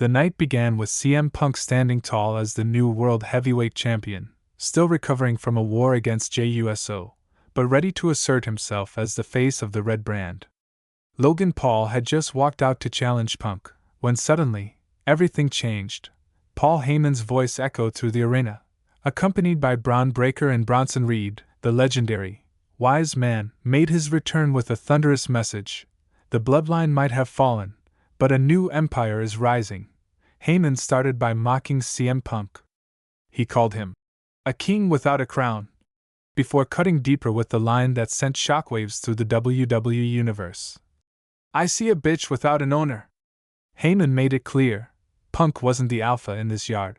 The night began with CM Punk standing tall as the new World Heavyweight Champion, still recovering from a war against JUSO, but ready to assert himself as the face of the Red brand. Logan Paul had just walked out to challenge Punk, when suddenly, everything changed. Paul Heyman's voice echoed through the arena, accompanied by Bron Breakker, and Bronson Reed, the legendary Wise Man, made his return with a thunderous message. The Bloodline might have fallen, but a new empire is rising. Heyman started by mocking CM Punk. He called him a king without a crown, before cutting deeper with the line that sent shockwaves through the WWE universe. I see a bitch without an owner. Heyman made it clear, Punk wasn't the alpha in this yard.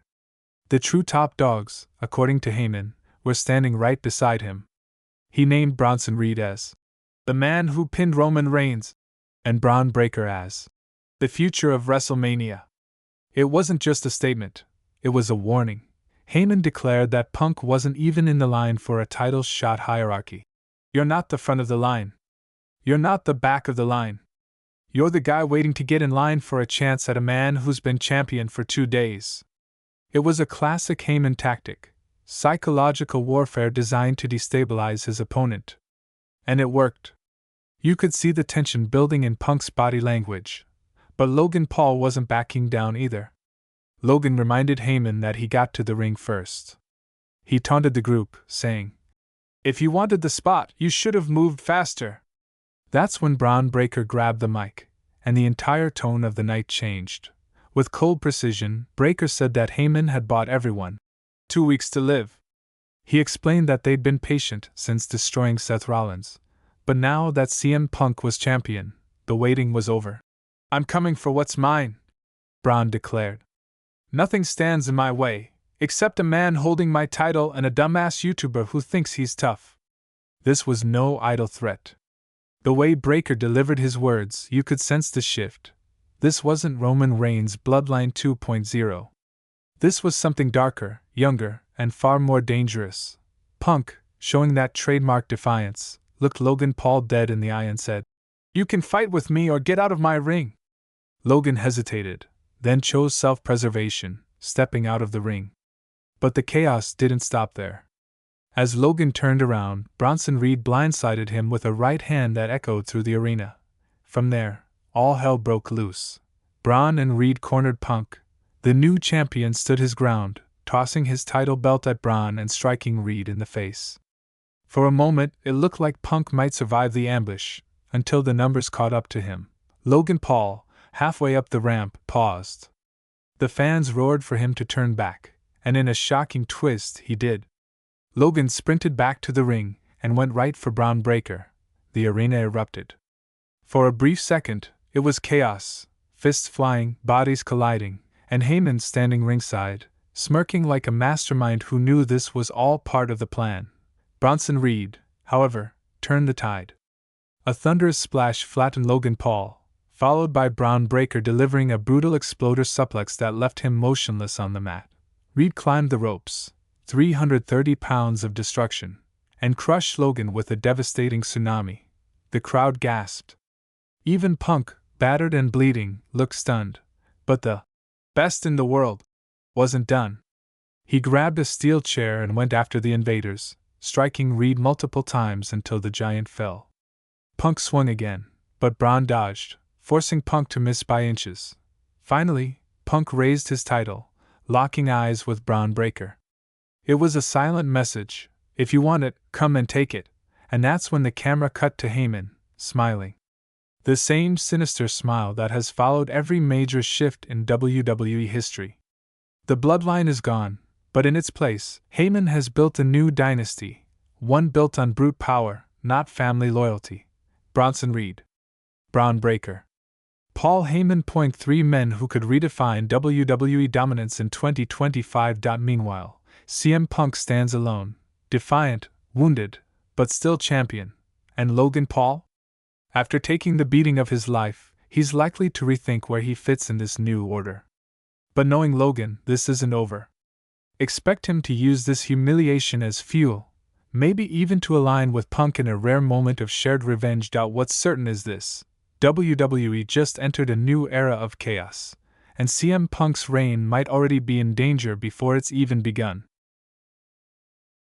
The true top dogs, according to Heyman, were standing right beside him. He named Bronson Reed as the man who pinned Roman Reigns, and Bron Breakker as the future of WrestleMania. It wasn't just a statement, it was a warning. Heyman declared that Punk wasn't even in the line for a title shot hierarchy. You're not the front of the line. You're not the back of the line. You're the guy waiting to get in line for a chance at a man who's been champion for 2 days. It was a classic Heyman tactic, psychological warfare designed to destabilize his opponent. And it worked. You could see the tension building in Punk's body language. But Logan Paul wasn't backing down either. Logan reminded Heyman that he got to the ring first. He taunted the group, saying, "If you wanted the spot, you should have moved faster." That's when Bron Breakker grabbed the mic, and the entire tone of the night changed. With cold precision, Breakker said that Heyman had bought everyone 2 weeks to live. He explained that they'd been patient since destroying Seth Rollins, but now that CM Punk was champion, the waiting was over. I'm coming for what's mine, Bron declared. Nothing stands in my way, except a man holding my title and a dumbass YouTuber who thinks he's tough. This was no idle threat. The way Breakker delivered his words, you could sense the shift. This wasn't Roman Reigns' Bloodline 2.0. This was something darker, younger, and far more dangerous. Punk, showing that trademark defiance, looked Logan Paul dead in the eye and said, "You can fight with me or get out of my ring." Logan hesitated, then chose self-preservation, stepping out of the ring. But the chaos didn't stop there. As Logan turned around, Bronson Reed blindsided him with a right hand that echoed through the arena. From there, all hell broke loose. Bron and Reed cornered Punk. The new champion stood his ground, tossing his title belt at Bron and striking Reed in the face. For a moment, it looked like Punk might survive the ambush, until the numbers caught up to him. Logan Paul, halfway up the ramp, paused. The fans roared for him to turn back, and in a shocking twist, he did. Logan sprinted back to the ring and went right for Bron Breakker. The arena erupted. For a brief second, it was chaos, fists flying, bodies colliding, and Heyman standing ringside, smirking like a mastermind who knew this was all part of the plan. Bronson Reed, however, turned the tide. A thunderous splash flattened Logan Paul, followed by Bron Breakker delivering a brutal exploder suplex that left him motionless on the mat. Reed climbed the ropes, 330 pounds of destruction, and crushed Logan with a devastating tsunami. The crowd gasped. Even Punk, battered and bleeding, looked stunned. But the best in the world wasn't done. He grabbed a steel chair and went after the invaders, striking Reed multiple times until the giant fell. Punk swung again, but Bron dodged, forcing Punk to miss by inches. Finally, Punk raised his title, locking eyes with Bron Breakker. It was a silent message: if you want it, come and take it. And that's when the camera cut to Heyman, smiling. The same sinister smile that has followed every major shift in WWE history. The Bloodline is gone, but in its place, Heyman has built a new dynasty, one built on brute power, not family loyalty. Bronson Reed, Bron Breakker, Paul Heyman. 3 men who could redefine WWE dominance in 2025. Meanwhile, CM Punk stands alone, defiant, wounded, but still champion. And Logan Paul? After taking the beating of his life, he's likely to rethink where he fits in this new order. But knowing Logan, this isn't over. Expect him to use this humiliation as fuel, maybe even to align with Punk in a rare moment of shared revenge. What's certain is this: WWE just entered a new era of chaos, and CM Punk's reign might already be in danger before it's even begun.